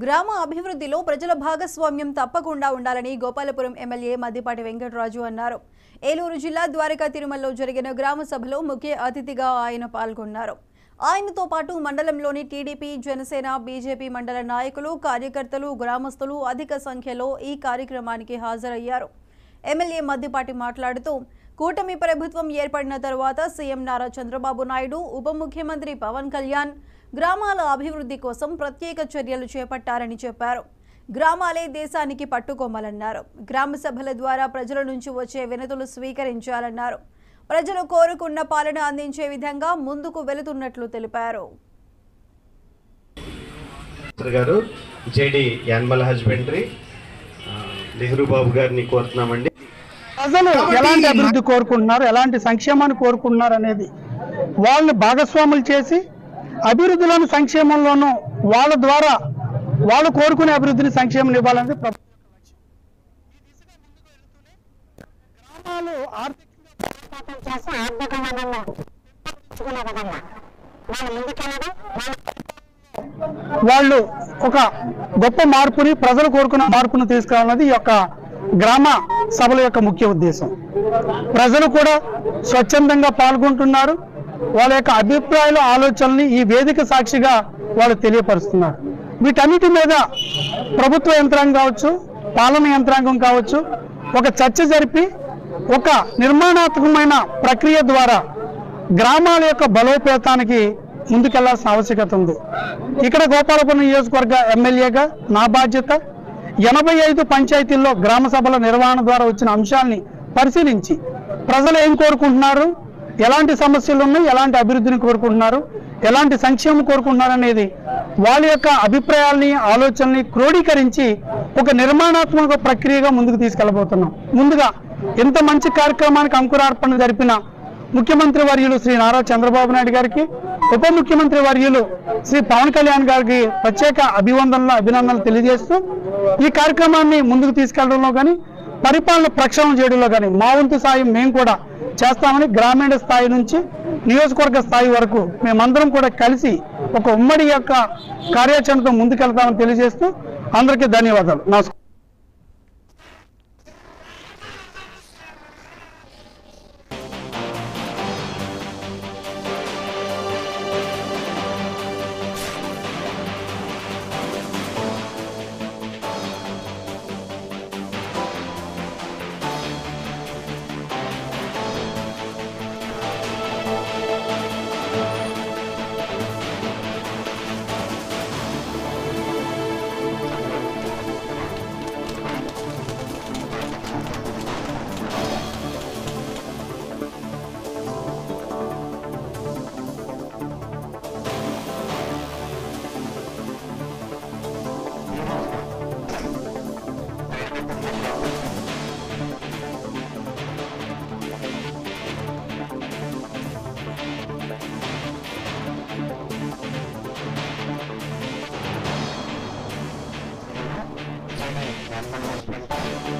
గ్రామ అభివృద్ధిలో ప్రజల భాగస్వామ్యం తప్పకుండా ఉండాలని గోపాలపురం ఎమ్మెల్యే మద్దిపాటి వెంకటరాజు అన్నారు. ఏలూరు జిల్లా ద్వారకా తిరుమలలో జరిగిన గ్రామ సభలో ముఖ్య అతిథిగా ఆయన పాల్గొన్నారు. ఆయనతో పాటు మండలంలోని టీడీపీ, జనసేన, బీజేపీ మండల నాయకులు, కార్యకర్తలు, గ్రామస్తులు అధిక సంఖ్యలో ఈ కార్యక్రమానికి హాజరయ్యారు. ఎమ్మెల్యే మద్దిపాటి మాట్లాడుతూ కూటమి ప్రభుత్వం ఏర్పడిన తర్వాత సీఎం నారా చంద్రబాబు నాయుడు, ఉప ముఖ్యమంత్రి పవన్ కళ్యాణ్ గ్రామాల అభివృద్ధి కోసం ప్రత్యేక చర్యలు చేపట్టారని చెప్పారు. గ్రామాలే దేశానికి పట్టుకొమ్మలన్నారు. గ్రామ సభల ద్వారా ప్రజల నుంచి వచ్చే వినతులు స్వీకరించాలన్నారు. ప్రజలు కోరుకున్న పాలన అందించే విధంగా ముందుకు వెళుతున్నట్లు తెలిపారు. ప్రజలు ఎలాంటి అభివృద్ధి కోరుకుంటున్నారు, ఎలాంటి సంక్షేమాన్ని కోరుకుంటున్నారు అనేది వాళ్ళని భాగస్వాములు చేసి అభివృద్ధిలోని సంక్షేమంలోనూ వాళ్ళ ద్వారా వాళ్ళు కోరుకునే అభివృద్ధిని సంక్షేమం ఇవ్వాలనేది ప్రభుత్వం లక్ష్యం. ఈ దిశగా ముందుకు వెళ్తూనే గ్రామాలు వాళ్ళు ఒక గొప్ప మార్పుని, ప్రజలు కోరుకున్న మార్పును తీసుకురావాలన్నది ఈ యొక్క గ్రామ సభల యొక్క ముఖ్య ఉద్దేశం. ప్రజలు కూడా స్వచ్ఛందంగా పాల్గొంటున్నారు. వాళ్ళ యొక్క అభిప్రాయాలు, ఆలోచనల్ని ఈ వేదిక సాక్షిగా వాళ్ళు తెలియపరుస్తున్నారు. వీటన్నిటి మీద ప్రభుత్వ యంత్రాంగం కావచ్చు, పాలన యంత్రాంగం కావచ్చు, ఒక చర్చ జరిపి ఒక నిర్మాణాత్మకమైన ప్రక్రియ ద్వారా గ్రామాల యొక్క బలోపేతానికి ముందుకెళ్లాల్సిన ఆవశ్యకత ఉంది. ఇక్కడ గోపాలపురం నియోజకవర్గ ఎమ్మెల్యేగా నా బాధ్యత 85 పంచాయతీల్లో గ్రామ సభల నిర్వహణ ద్వారా వచ్చిన అంశాలని పరిశీలించి ప్రజలు ఏం కోరుకుంటున్నారు, ఎలాంటి సమస్యలు ఉన్నాయి, ఎలాంటి అభివృద్ధిని కోరుకుంటున్నారు, ఎలాంటి సంక్షేమం కోరుకుంటున్నారు అనేది వాళ్ళ యొక్క అభిప్రాయాల్ని, ఆలోచనల్ని క్రోడీకరించి ఒక నిర్మాణాత్మక ప్రక్రియగా ముందుకు తీసుకెళ్లబోతున్నాం. ముందుగా ఇంత మంచి కార్యక్రమానికి అంకురార్పణ జరిపిన ముఖ్యమంత్రి వర్యులు శ్రీ నారా చంద్రబాబు నాయుడు గారికి, ఉప ముఖ్యమంత్రి వర్యులు శ్రీ పవన్ కళ్యాణ్ గారికి ప్రత్యేక అభినందనలు తెలియజేస్తూ ఈ కార్యక్రమాన్ని ముందుకు తీసుకెళ్లడంలో కానీ, పరిపాలన ప్రక్షాళన చేయడంలో కానీ మా వంతు సాయం మేము కూడా చేస్తామని గ్రామీణ స్థాయి నుంచి నియోజకవర్గ స్థాయి వరకు మేమందరం కూడా కలిసి ఒక ఉమ్మడి యొక్క కార్యాచరణతో ముందుకెళ్తామని తెలియజేస్తూ అందరికీ ధన్యవాదాలు. నమస్కారం. Thank you.